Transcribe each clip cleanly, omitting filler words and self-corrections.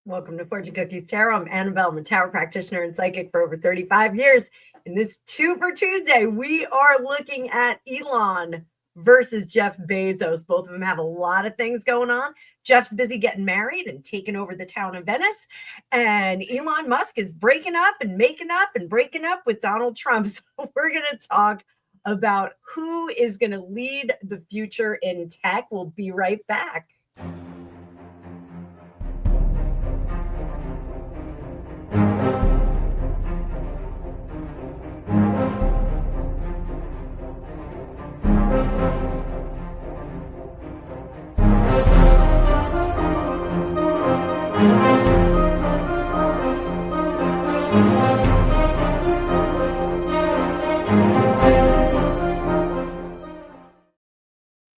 Welcome to Fortune Cookies Tarot. I'm Annabelle. I'm a tarot practitioner and psychic for over 35 years. In this Two for Tuesday, we are looking at Elon versus Jeff Bezos. Both of them have a lot of things going on. Jeff's busy getting married and taking over the town of Venice. And Elon Musk is breaking up and making up and breaking up with Donald Trump. So we're going to talk about who is going to lead the future in tech. We'll be right back.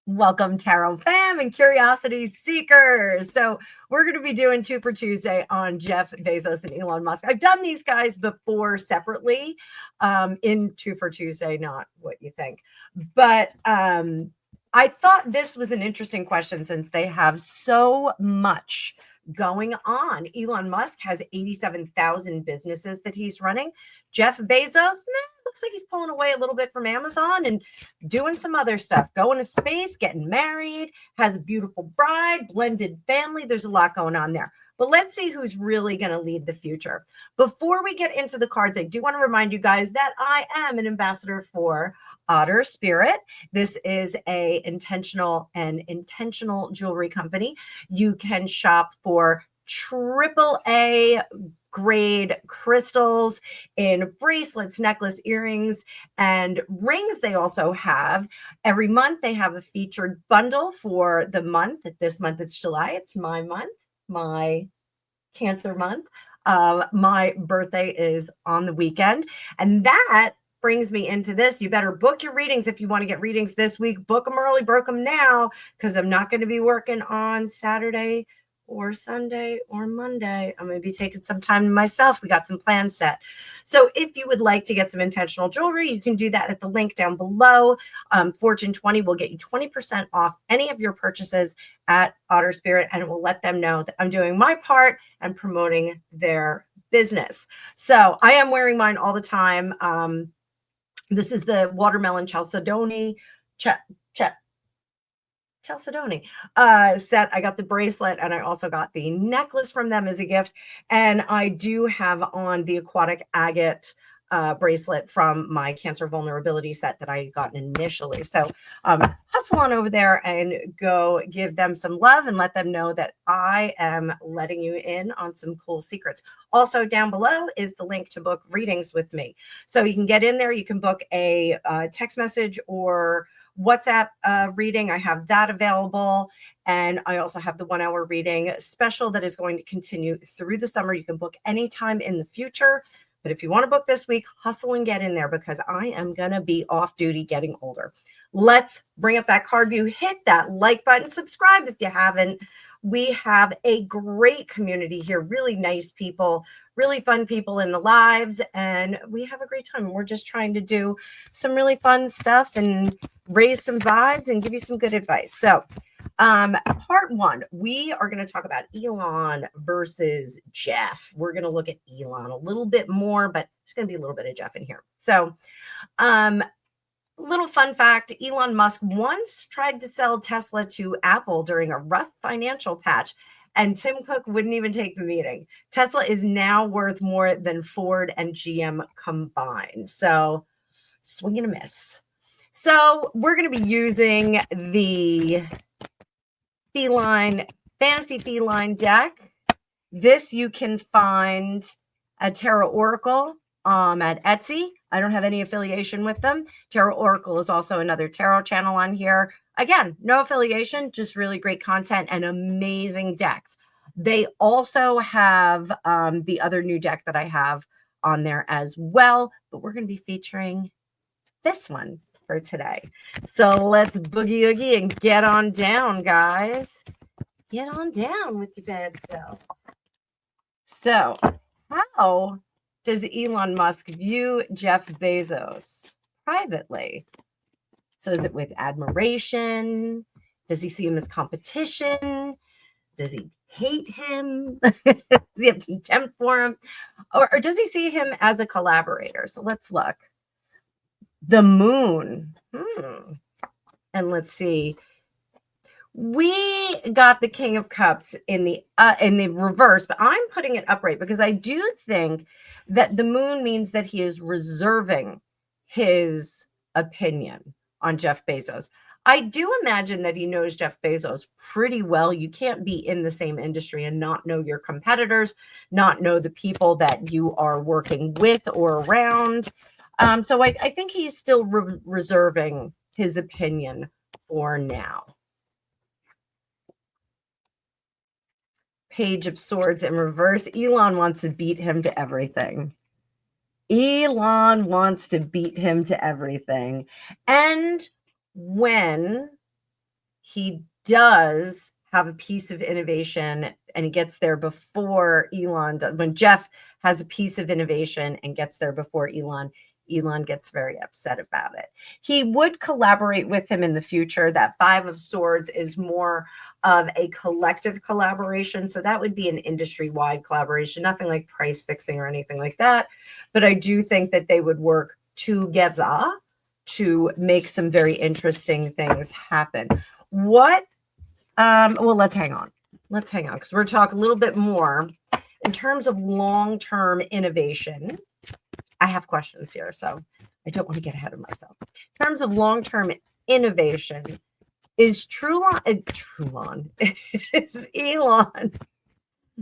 Welcome, Tarot fam and curiosity seekers. So we're going to be doing Two for Tuesday on Jeff Bezos and Elon Musk. I've done these guys before separately in Two for Tuesday, not what you think. But I thought this was an interesting question since they have so much going on. Elon Musk has 87,000 businesses that he's running. Jeff Bezos, looks like he's pulling away a little bit from Amazon and doing some other stuff, going to space, getting married, has a beautiful bride, blended family. There's a lot going on there. But let's see who's really going to lead the future. Before we get into the cards, I do want to remind you guys that I am an ambassador for Otter Spirit. This is a intentional jewelry company. You can shop for AAA grade crystals in bracelets, necklace, earrings, and rings. They also have every month. They have a featured bundle for the month. This month it's July. It's my month, my Cancer month. My birthday is on the weekend, and that brings me into this. You better book your readings if you want to get readings this week. Book them early, book them now, because I'm not going to be working on Saturday or Sunday or Monday. I'm going to be taking some time to myself. We got some plans set. So if you would like to get some intentional jewelry, you can do that at the link down below. Fortune 20 will get you 20% off any of your purchases at Otter Spirit, and it will let them know that I'm doing my part and promoting their business. So I am wearing mine all the time. This is the watermelon chalcedony set. I got the bracelet and I also got the necklace from them as a gift. And I do have on the aquatic agate bracelet from my Cancer vulnerability set that I got initially. So hustle on over there and go give them some love and let them know that I am letting you in on some cool secrets. Also down below is the link to book readings with me. So you can get in there. You can book a text message or WhatsApp reading. I have that available. And I also have the 1 hour reading special that is going to continue through the summer. You can book anytime in the future. But if you want to book this week, hustle and get in there because I am going to be off duty getting older. Let's bring up that card view. Hit that like button. Subscribe if you haven't. We have a great community here. Really nice people, really fun people in the lives. And we have a great time. We're just trying to do some really fun stuff and raise some vibes and give you some good advice. So part one, we are going to talk about Elon versus Jeff. We're going to look at Elon a little bit more, but there's going to be a little bit of Jeff in here. So little fun fact, Elon Musk once tried to sell Tesla to Apple during a rough financial patch, and Tim Cook wouldn't even take the meeting. Tesla is now worth more than Ford and GM combined. So swing and a miss. So we're going to be using the Fantasy Feline deck. This you can find at Tarot Oracle at Etsy. I don't have any affiliation with them. Tarot Oracle is also another tarot channel on here. Again, no affiliation, just really great content and amazing decks. They also have the other new deck that I have on there as well, but we're going to be featuring this one for today. So let's boogie oogie and get on down, guys. Get on down with your bad self. So how does Elon Musk view Jeff Bezos privately? So is it with admiration? Does he see him as competition? Does he hate him? Does he have contempt for him? Or does he see him as a collaborator? So let's look. The moon. And let's see. We got the King of Cups in the reverse, but I'm putting it upright because I do think that the moon means that he is reserving his opinion on Jeff Bezos. I do imagine that he knows Jeff Bezos pretty well. You can't be in the same industry and not know your competitors, not know the people that you are working with or around. So I think he's still reserving his opinion for now. Page of Swords in reverse. Elon wants to beat him to everything. Elon wants to beat him to everything. And when he does have a piece of innovation and he gets there before Elon does, when Jeff has a piece of innovation and gets there before Elon gets very upset about it. He would collaborate with him in the future. That Five of Swords is more of a collective collaboration. So that would be an industry-wide collaboration, nothing like price fixing or anything like that. But I do think that they would work together to make some very interesting things happen. Well, let's hang on because we're talking a little bit more in terms of long-term innovation. I have questions here, so I don't want to get ahead of myself. In terms of long-term innovation, is Elon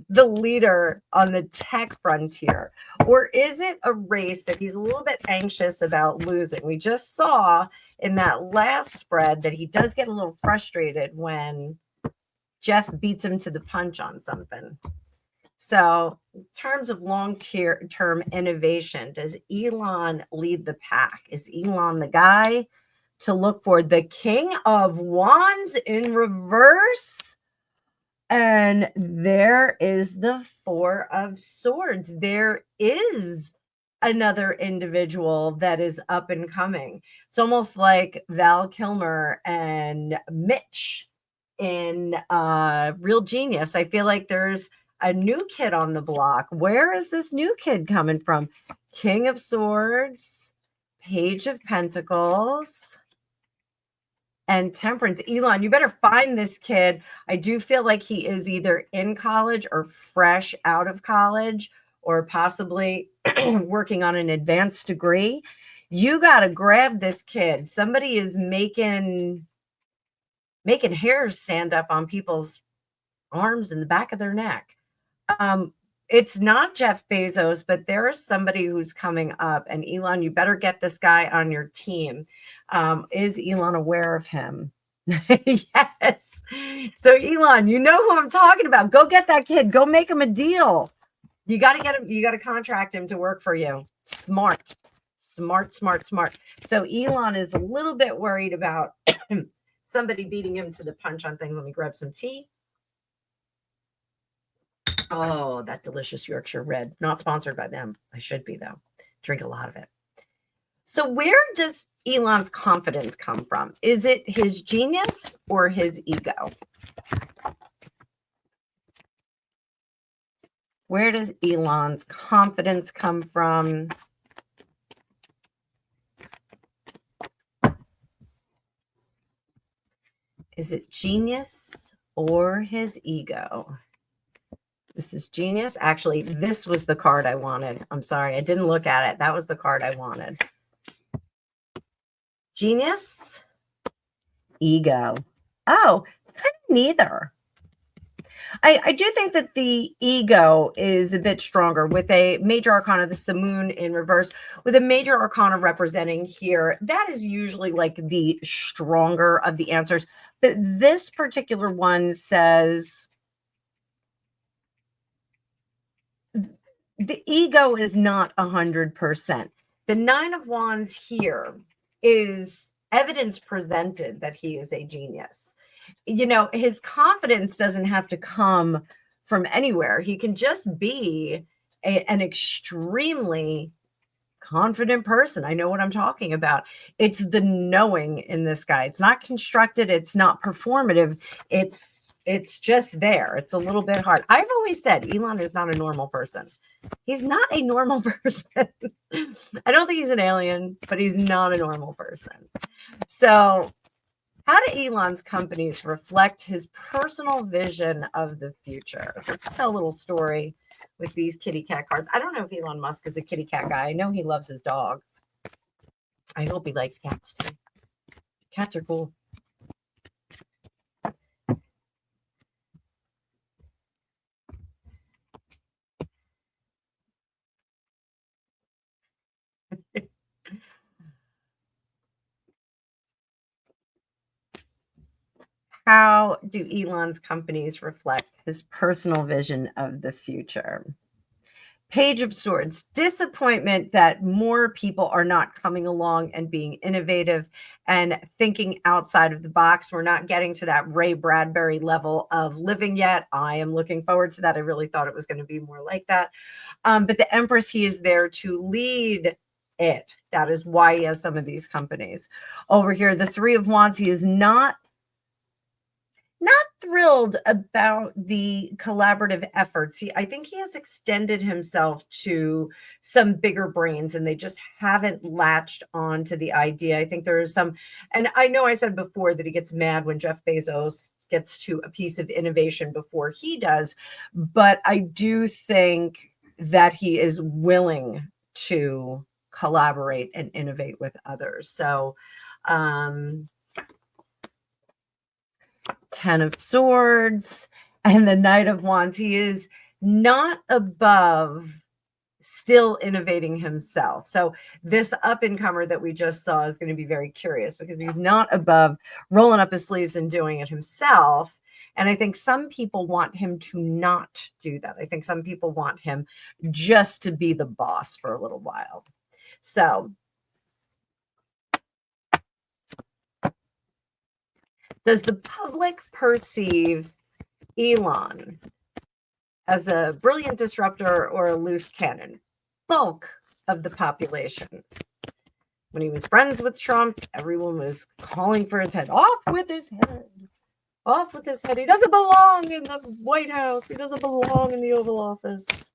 the leader on the tech frontier, or is it a race that he's a little bit anxious about losing? We just saw in that last spread that he does get a little frustrated when Jeff beats him to the punch on something. So in terms of long-term innovation, does Elon lead the pack? Is Elon the guy to look for? The King of Wands in reverse? And there is the Four of Swords. There is another individual that is up and coming. It's almost like Val Kilmer and Mitch in Real Genius. I feel like there's a new kid on the block. Where is this new kid coming from? King of Swords, Page of Pentacles, and Temperance. Elon, you better find this kid. I do feel like he is either in college or fresh out of college or possibly working on an advanced degree. You got to grab this kid. Somebody is making hairs stand up on people's arms and the back of their neck. It's not Jeff Bezos, but there is somebody who's coming up. And Elon, you better get this guy on your team. Is Elon aware of him? Yes. So Elon, you know who I'm talking about. Go get that kid. Go make him a deal. You got to get him. You got to contract him to work for you. Smart. So Elon is a little bit worried about somebody beating him to the punch on things. Let me grab some tea. Oh, that delicious Yorkshire Red. Not sponsored by them. I should be, though. Drink a lot of it. So where does Elon's confidence come from? Is it his genius or his ego? Where does Elon's confidence come from? Is it genius or his ego? This is genius. Actually, this was the card I wanted. I'm sorry, I didn't look at it. That was the card I wanted. Genius, ego. Oh, kind of neither. I do think that the ego is a bit stronger with a major arcana. This is the moon in reverse with a major arcana representing here. That is usually like the stronger of the answers. But this particular one says the ego is not 100%. The Nine of Wands here is evidence presented that he is a genius. You know, his confidence doesn't have to come from anywhere. He can just be an extremely confident person. I know what I'm talking about. It's the knowing in this guy. It's not constructed. It's not performative. It's it's just there. It's a little bit hard. I've always said Elon is not a normal person. He's not a normal person. I don't think he's an alien, but he's not a normal person. So, how do Elon's companies reflect his personal vision of the future? Let's tell a little story with these kitty cat cards. I don't know if Elon Musk is a kitty cat guy. I know he loves his dog. I hope he likes cats too. Cats are cool. How do Elon's companies reflect his personal vision of the future? Page of Swords, disappointment that more people are not coming along and being innovative and thinking outside of the box. We're not getting to that Ray Bradbury level of living yet. I am looking forward to that. I really thought it was going to be more like that. But the Empress, he is there to lead it. That is why he has some of these companies. Over here, the Three of Wands, he is not thrilled about the collaborative efforts. I think he has extended himself to some bigger brains and they just haven't latched on to the idea. I think there is some, and I know I said before that he gets mad when Jeff Bezos gets to a piece of innovation before he does, but I do think that he is willing to collaborate and innovate with others. So, 10 of Swords and the Knight of Wands. He is not above still innovating himself. So this up-and-comer that we just saw is going to be very curious because he's not above rolling up his sleeves and doing it himself. And I think some people want him to not do that. I think some people want him just to be the boss for a little while. So does the public perceive Elon as a brilliant disruptor or a loose cannon? Bulk of the population. When he was friends with Trump, everyone was calling for his head. Off with his head. Off with his head. He doesn't belong in the White House. He doesn't belong in the Oval Office.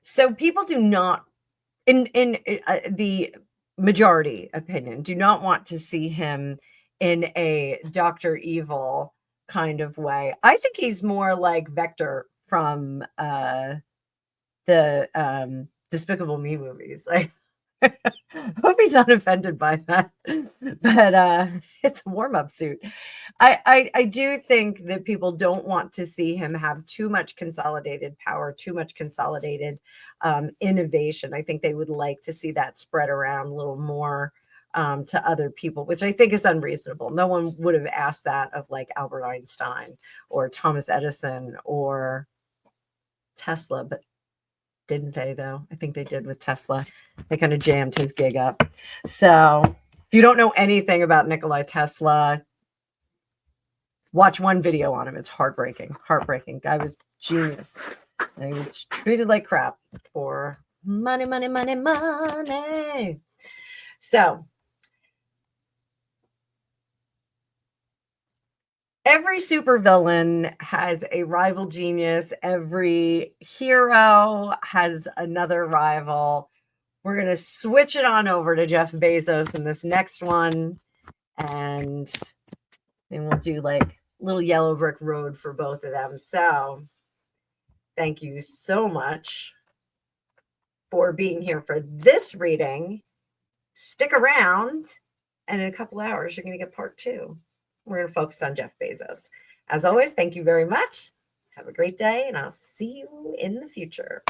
So people do not, in the majority opinion, do not want to see him in a Dr. Evil kind of way. I think he's more like Vector from the Despicable Me movies. Like, hope he's not offended by that, but it's a warm-up suit. I do think that people don't want to see him have too much consolidated power, too much consolidated innovation. I think they would like to see that spread around a little more to other people, which I think is unreasonable. No one would have asked that of like Albert Einstein or Thomas Edison or Tesla, but didn't they though? I think they did with Tesla. They kind of jammed his gig up. So if you don't know anything about Nikola Tesla, watch one video on him. It's heartbreaking. Heartbreaking. Guy was genius. And he was treated like crap for money, money, money, money. So every supervillain has a rival genius. Every hero has another rival. We're going to switch it on over to Jeff Bezos in this next one. And then we'll do like little yellow brick road for both of them. So thank you so much for being here for this reading. Stick around. And in a couple hours, you're going to get part 2. We're going to focus on Jeff Bezos. As always, thank you very much. Have a great day, and I'll see you in the future.